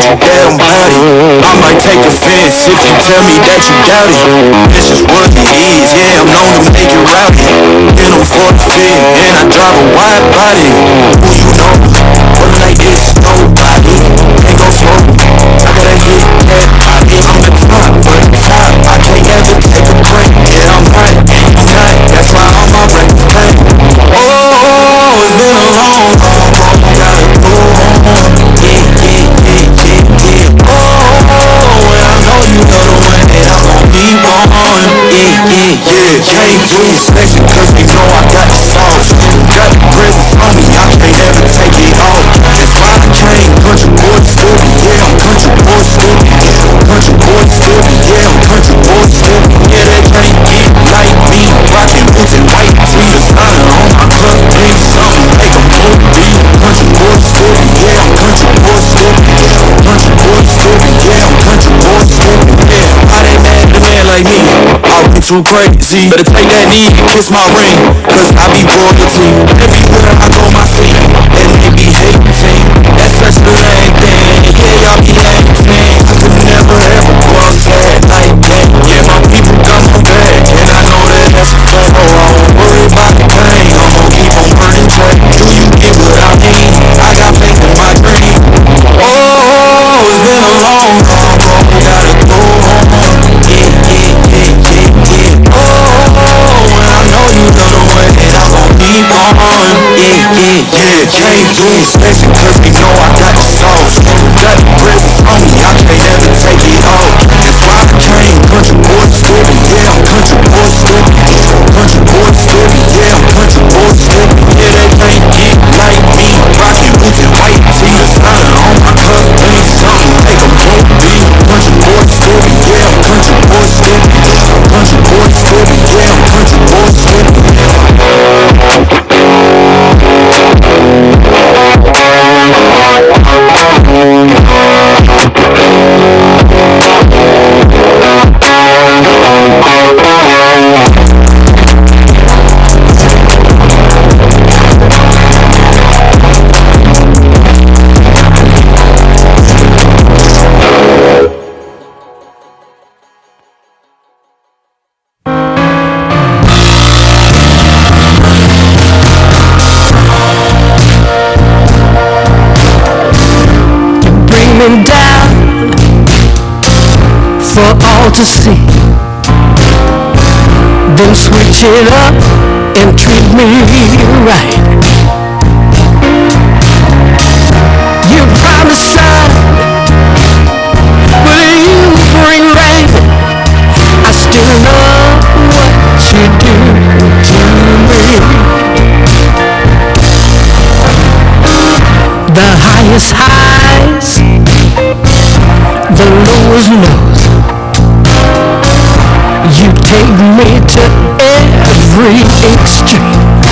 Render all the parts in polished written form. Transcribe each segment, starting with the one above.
Yeah, I'm about it. I might take offense if you tell me that you doubt it. This is what it is, yeah, I'm known to make it rowdy. In them 45, and I drive a wide body. Who you know? Work like this, nobody. Can't go slow. I gotta hit that body. I'm the top, but the top. I can't ever take a break. Yeah, I'm hot, I'm hot. That's why all my records play. Oh, it's been a long, long, long. Gotta go home. Yeah, yeah, yeah, yeah, yeah. Oh, and I know you know the way that I'm gon' keep on. Yeah, yeah, yeah. Can't do inspection cause they know I got the sauce. Got the presents on me, I can't ever take it off. That's why I came country boy stupid. Yeah, I'm country boy stupid. Country boy stupid. Yeah, I'm country boy stupid. Yeah, they can't get like me. Rockin' boots and white tee. Designer on my cuff, big something like a movie. Country boy stupid. Yeah, I'm country boy stupid. Country boy stupid. Yeah, I'm country boy stupid. Yeah, why they mad at a man like me? I be too crazy. Better take that knee and kiss my ring, cause I be royalty. Everywhere I go, my feet, and they be hating. That's such a lame thing. Yeah, y'all be acting. I could never ever go outside like that. Yeah, my people got my back, and I know that that's a fact. Oh, I don't worry about the pain. I'm gon' keep on burning track. Do you get what I mean? I got faith in my dream. Oh, it's been a long, long, long. Gotta go home. Yeah, yeah, yeah, yeah, yeah. Oh, and I know you know the way that I'm gon' keep on. Yeah, yeah, yeah. Can't do inspection cause they know I got the sauce. Got the presents on me, I can't ever take it off. That's why I came country boy stupid. Yeah, I'm country boy stupid. Country boy stupid. Yeah, I'm country boy stupid. Yeah, they can't get like me. Rockin' boots and white tee. Designer on my cuff, big something like a movie. Country boy stupid. Yeah, I'm country boy stupid. Country boy stupid. Yeah, I'm country boy stupid. Down for all to see, then switch it up and treat me right. You promised son, will you bring rain? I still love what you do to me. The highest highs, the lowest lows. You take me to every extreme.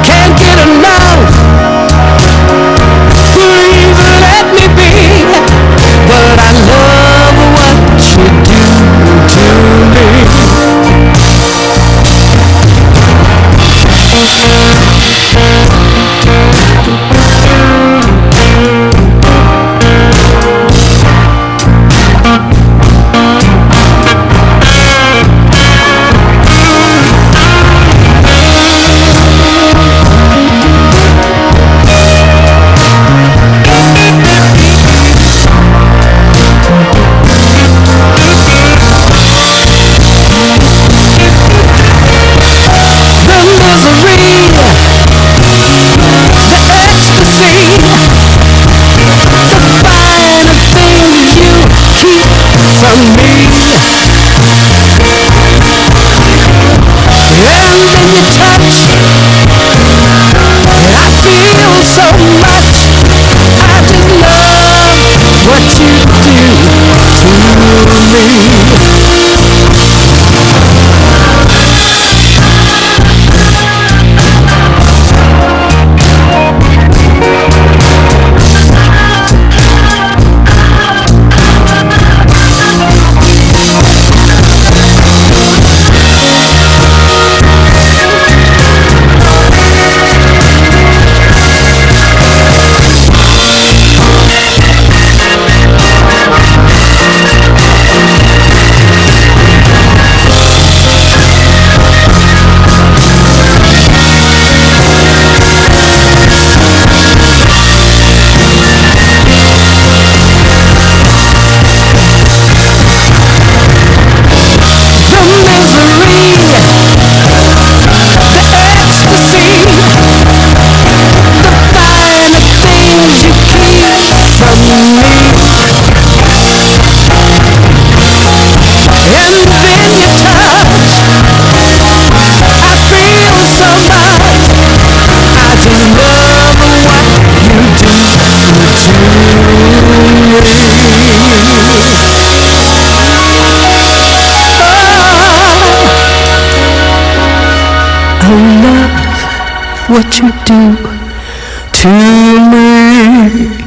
Can't get enough. Please let me be. But I love what you do to me. love what you do to me.